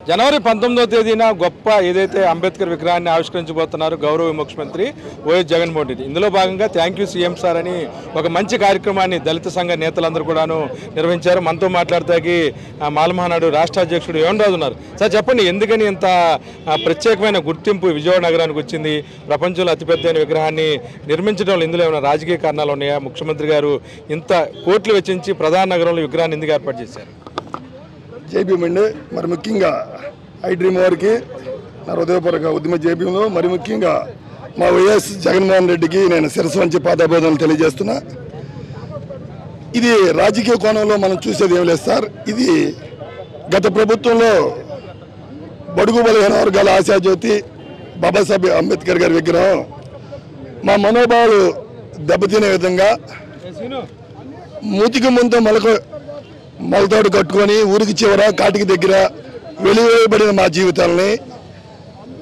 జనవరి 19వ తేదీన గొప్ప ఏదైతే అంబేద్కర్ విగ్రహాన్ని ఆవిష్కరించబోతున్నారు గౌరవ ముఖ్యమంత్రి వైఎస్ జగన్మోహన్ రెడ్డి. ఇందులో భాగంగా థ్యాంక్ యూ సీఎం సార్ అని ఒక మంచి కార్యక్రమాన్ని దళిత సంఘ నేతలందరూ కూడాను నిర్వహించారు. మనతో మాట్లాడతాకి మాలమహానాడు రాష్ట్ర అధ్యక్షుడు యోన్ రాజు ఉన్నారు. సార్ చెప్పండి, ఎందుకని ఇంత ప్రత్యేకమైన గుర్తింపు విజయవాడ నగరానికి వచ్చింది? ప్రపంచంలో అతిపెద్ద విగ్రహాన్ని నిర్మించడంలో ఇందులో ఏమైనా రాజకీయ కారణాలు ఉన్నాయా? ముఖ్యమంత్రి గారు ఇంత కోట్లు వెచ్చించి ప్రధాన నగరంలో విగ్రహాన్ని ఎందుకు ఏర్పాటు చేశారు? జేబీఎం అండి. మరి ముఖ్యంగా ఐ డ్రీమ్ వారికి నా హృదయపూర్వక ఉద్యమ జేబీఎంలో మరి ముఖ్యంగా మా వైఎస్ జగన్మోహన్ రెడ్డికి నేను శిరస్సు వంచి పాదాభివందనలు తెలియజేస్తున్నా. ఇది రాజకీయ కోణంలో మనం చూసేది ఏం లేదు సార్. ఇది గత ప్రభుత్వంలో బడుగు బలహీన వర్గాల ఆశాజ్యోతి బాబాసాహెబ్ అంబేద్కర్ గారి విగ్రహం మా మనోభావాలు దెబ్బతినే విధంగా మూతికి ముందు మొలతోడు కట్టుకొని ఊరికి చివర కాటికి దగ్గర వెలివేయబడిన మా జీవితాలని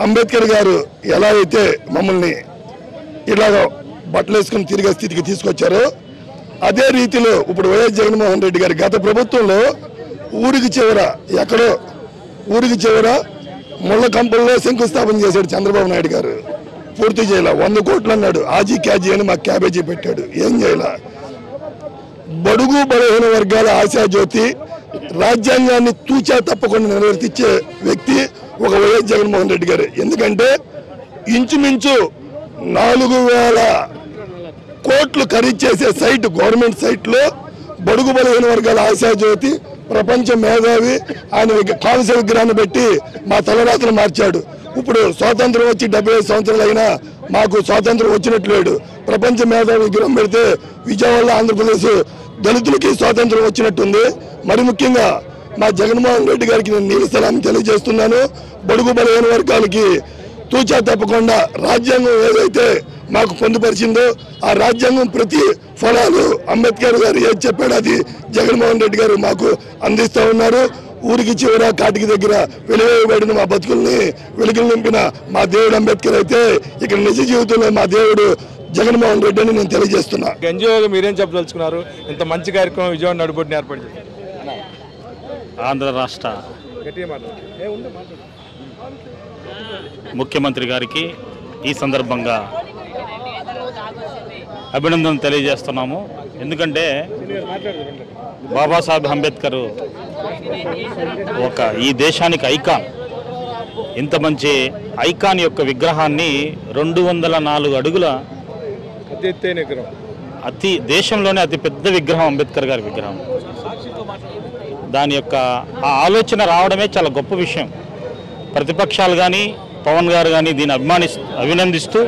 అంబేద్కర్ గారు ఎలా అయితే మమ్మల్ని ఇలాగ బట్టలు వేసుకుని తిరిగే స్థితికి తీసుకొచ్చారో అదే రీతిలో ఇప్పుడు వైఎస్ జగన్మోహన్ రెడ్డి గారు గత ప్రభుత్వంలో ఊరికి చివర ఎక్కడో ఊరికి చివర ముళ్ళ కంపల్లో శంకుస్థాపన చేశాడు చంద్రబాబు నాయుడు గారు. పూర్తి చేయాల 100 కోట్లు అన్నాడు. ఆజీ క్యాజీ అని మాకు క్యాబేజీ పెట్టాడు. ఏం చేయాల? బడుగు బలహీన వర్గాల ఆశాజ్యోతి రాజ్యాంగాన్ని తూచా తప్పకుండా నిర్వర్తించే వ్యక్తి ఒక వైఎస్ జగన్మోహన్ రెడ్డి గారు. ఎందుకంటే ఇంచుమించు 4,000 కోట్లు ఖరీదు చేసే సైట్ గవర్నమెంట్ సైట్లో బడుగు బలహీన వర్గాల ఆశాజ్యోతి ప్రపంచ మేధావి ఆయన కాంస్య విగ్రహాన్ని పెట్టి మా తలరాతలు మార్చాడు. ఇప్పుడు స్వాతంత్రం వచ్చి 75 సంవత్సరాలు అయినా మాకు స్వాతంత్రం వచ్చినట్లు లేడు. ప్రపంచ మేధావి విగ్రహం పెడితే విజయవాడలో ఆంధ్రప్రదేశ్ దళితులకి స్వాతంత్రం వచ్చినట్టుంది. మరి ముఖ్యంగా మా జగన్మోహన్ రెడ్డి గారికి నేను నీలసలాం తెలియజేస్తున్నాను. బడుగు బలహీన వర్గాలకి తూచా తప్పకుండా రాజ్యాంగం ఏదైతే మాకు పొందుపరిచిందో ఆ రాజ్యాంగం ప్రతి ఫలాలు అంబేద్కర్ గారు ఏది చెప్పాడో అది జగన్మోహన్ రెడ్డి గారు మాకు అందిస్తూ ఉన్నారు. ఊరికి చివర కాటికి దగ్గర వెలివేయబడిన మా బతుకుల్ని వెలుగులు నింపిన మా దేవుడు అంబేద్కర్ అయితే ఇక్కడ నిజ జీవితంలో మా దేవుడు జగన్మోహన్ రెడ్డి అని నేను తెలియజేస్తున్నా. ఎన్జిఓగా మీరేం చెప్పదలుచుకున్నారు? ఇంత మంచి కార్యక్రమం విజయవాడ నడుబొట్టుని ఏర్పాటు చేశారు. ఆంధ్ర రాష్ట్ర ముఖ్యమంత్రి గారికి ఈ సందర్భంగా అభినందనలు తెలియజేస్తున్నాము. ఎందుకంటే బాబాసాహెబ్ అంబేద్కర్ ఈ దేశానికి ఐకాన్. ఇంత మంచి ఐకాన్ యొక్క విగ్రహాన్ని 204 అడుగుల దేశంలోనే అతి పెద్ద విగ్రహం అంబేద్కర్ గారి విగ్రహం. దాని యొక్క ఆ ఆలోచన రావడమే చాలా గొప్ప విషయం. ప్రతిపక్షాలు కానీ పవన్ గారు కానీ దీన్ని అభినందిస్తూ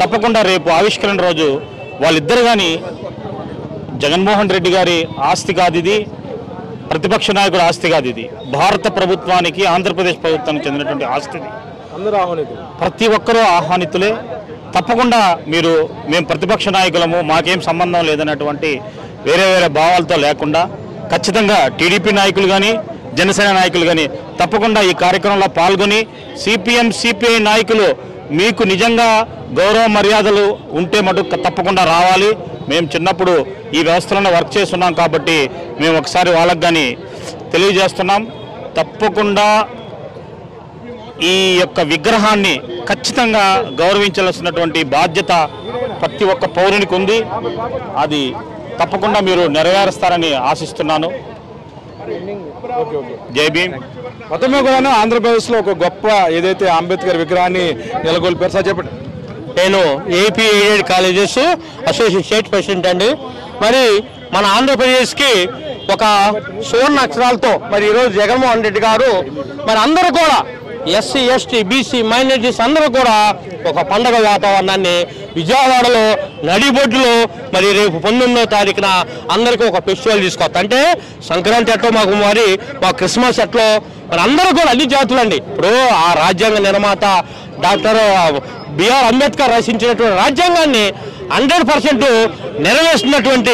తప్పకుండా రేపు ఆవిష్కరణ రోజు వాళ్ళిద్దరు కానీ జగన్మోహన్ రెడ్డి గారి ఆస్తి కాదు ఇది, ప్రతిపక్ష నాయకుడు ఆస్తి కాదు ఇది, భారత ప్రభుత్వానికి ఆంధ్రప్రదేశ్ ప్రభుత్వానికి చెందినటువంటి ఆస్తి. ప్రతి ఒక్కరూ ఆహ్వానితులే. తప్పకుండా మేము ప్రతిపక్ష నాయకులము, మాకేం సంబంధం లేదన్నటువంటి వేరే భావాలతో లేకుండా ఖచ్చితంగా టీడీపీ నాయకులు కానీ జనసేన నాయకులు కానీ తప్పకుండా ఈ కార్యక్రమంలో పాల్గొని సిపిఐ నాయకులు మీకు నిజంగా గౌరవ మర్యాదలు ఉంటే మటుకు తప్పకుండా రావాలి. మేము చిన్నప్పుడు ఈ వ్యవస్థలోనే వర్క్ చేస్తున్నాం కాబట్టి మేము ఒకసారి వాళ్ళకి కానీ తెలియజేస్తున్నాం. తప్పకుండా ఈ యొక్క విగ్రహాన్ని ఖచ్చితంగా గౌరవించాల్సినటువంటి బాధ్యత ప్రతి ఒక్క పౌరునికి ఉంది. అది తప్పకుండా మీరు నెరవేరుస్తారని ఆశిస్తున్నాను. జై భీమ్. మొత్తమే కూడా ఆంధ్రప్రదేశ్లో ఒక గొప్ప ఏదైతే అంబేద్కర్ విగ్రహాన్ని నెలకొల్పారు. సార్ చెప్పండి. నేను AP aided colleges association state president అండి. మరి మన ఆంధ్రప్రదేశ్కి ఒక సువర్ణ అక్షరాలతో మరి ఈరోజు జగన్మోహన్ రెడ్డి గారు మరి అందరూ కూడా ఎస్సీ ఎస్టీ బీసీ మైనారిటీస్ అందరూ కూడా ఒక పండగ వాతావరణాన్ని విజయవాడలో నడిబొడ్డులో మరి రేపు 19వ తారీఖున అందరికీ ఒక ఫెస్టివల్ తీసుకొస్తా. అంటే సంక్రాంతి ఎట్లో మా క్రిస్మస్ ఎట్లో మరి అందరూ కూడా అన్ని జాతులు అండి. ఇప్పుడు ఆ రాజ్యాంగ నిర్మాత డాక్టర్ బిఆర్ అంబేద్కర్ రచించినటువంటి రాజ్యాంగాన్ని 100% నెరవేరుస్తున్నటువంటి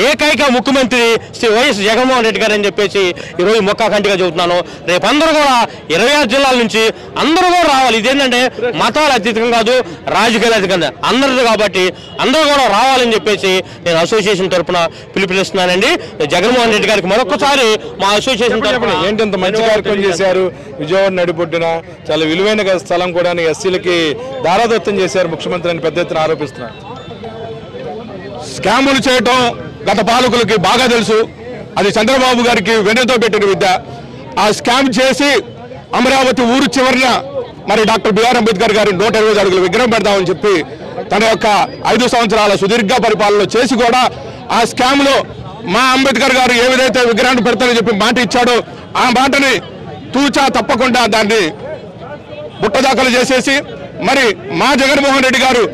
ఏకైక ముఖ్యమంత్రి శ్రీ వైఎస్ జగన్మోహన్ రెడ్డి గారు అని చెప్పేసి ఈరోజు మొక్కాకంటిగా చెబుతున్నాను. రేపు అందరూ కూడా 26 జిల్లాల నుంచి అందరూ కూడా రావాలి. ఇదేంటంటే మతాల అతీతంగా కాదు, రాజకీయాల అతీతంగా అందరిది కాబట్టి అందరూ కూడా రావాలని చెప్పేసి నేను అసోసియేషన్ తరఫున పిలుపునిస్తున్నానండి. జగన్మోహన్ రెడ్డి గారికి మరొకసారి మా అసోసియేషన్ తరఫున ఏంటి ఇంత మంచి కార్యక్రమం చేశారు. విజయవాడ నడిబొడ్డున చాలా విలువైన స్థలం కూడా ఎస్సీలకి దారాదత్తం చేశారు ముఖ్యమంత్రి అని పెద్ద ఎత్తున ఆరోపిస్తున్నారు. స్కాములు చేయటం గత పాలకులకి బాగా తెలుసు. అది చంద్రబాబు గారికి వెన్నతో పెట్టిన విద్య. ఆ స్కామ్ చేసి అమరావతి ఊరు చివరిన మరి డాక్టర్ బిఆర్ అంబేద్కర్ గారి 120 అడుగుల విగ్రహం పెడతామని చెప్పి తన యొక్క 5 సంవత్సరాల సుదీర్ఘ పరిపాలన చేసి కూడా ఆ స్కామ్ లో మా అంబేద్కర్ గారు ఏ విధైతే విగ్రహాన్ని పెడతారని చెప్పి మాట ఇచ్చాడో ఆ మాటని తూచా తప్పకుండా దాన్ని బుట్టదాఖలు చేసేసి మరి మా జగన్మోహన్ రెడ్డి గారు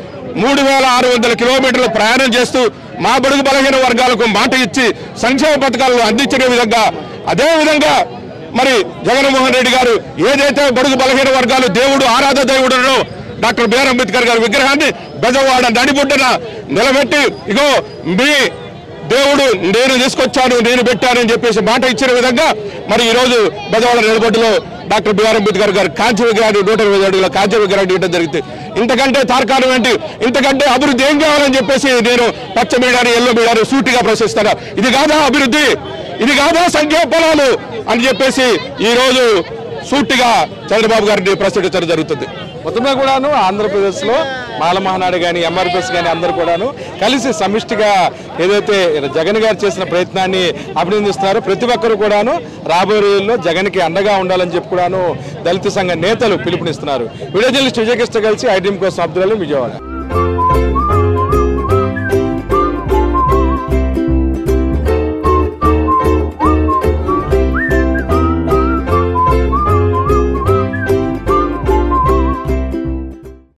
3600 కిలోమీటర్లు ప్రయాణం చేస్తూ మా బడుగు బలహీన వర్గాలకు మాట ఇచ్చి సంక్షేమ పథకాలను అందించిన విధంగా అదే విధంగా మరి జగన్మోహన్ రెడ్డి గారు ఏదైతే బడుగు బలహీన వర్గాలు దేవుడు ఆరాధ దేవుడునో డాక్టర్ బిఆర్ అంబేద్కర్ గారి విగ్రహాన్ని బెజవాడ నడిబొడ్డున నిలబెట్టి ఇగో మీ దేవుడు నేను తీసుకొచ్చాను, నేను పెట్టానని చెప్పేసి మాట ఇచ్చిన విధంగా మరి ఈరోజు బెజవాడ నిలబొడ్డులో డాక్టర్ బిఆర్ అంబేద్కర్ గారు కాంస్య విగ్రహాన్ని 120 అడుగుల కాంస్య విగ్రహాన్ని ఇవ్వడం జరిగింది. ఇంతకంటే తార్కాణం ఏంటి, ఇంతకంటే అభివృద్ధి ఏం కావాలని చెప్పేసి నేను పచ్చ మీడియాని ఎల్లో మీడియాని సూటిగా ప్రశ్నిస్తాను. ఇది కాదా అభివృద్ధి, ఇది కాదా సంక్షేమ ఫలాలు అని చెప్పేసి ఈరోజు సూటిగా చంద్రబాబు గారిని ప్రశ్నించడం జరుగుతుంది. మొత్తంగా కూడాను ఆంధ్రప్రదేశ్లో మాల మహానాడు కానీ ఎంఆర్పిఎస్ కానీ అందరూ కూడాను కలిసి సమిష్టిగా ఏదైతే జగన్ గారు చేసిన ప్రయత్నాన్ని అభినందిస్తున్నారు. ప్రతి ఒక్కరు కూడాను రాబోయే రోజుల్లో జగన్కి అండగా ఉండాలని చెప్పి కూడాను దళిత సంఘ నేతలు పిలుపునిస్తున్నారు. వీడియో జర్నలిస్ట్ విజయకృష్ణ కలిసి ఐడ్రీమ్ కోసం అబ్దుల్ అలీ, విజయవాడ.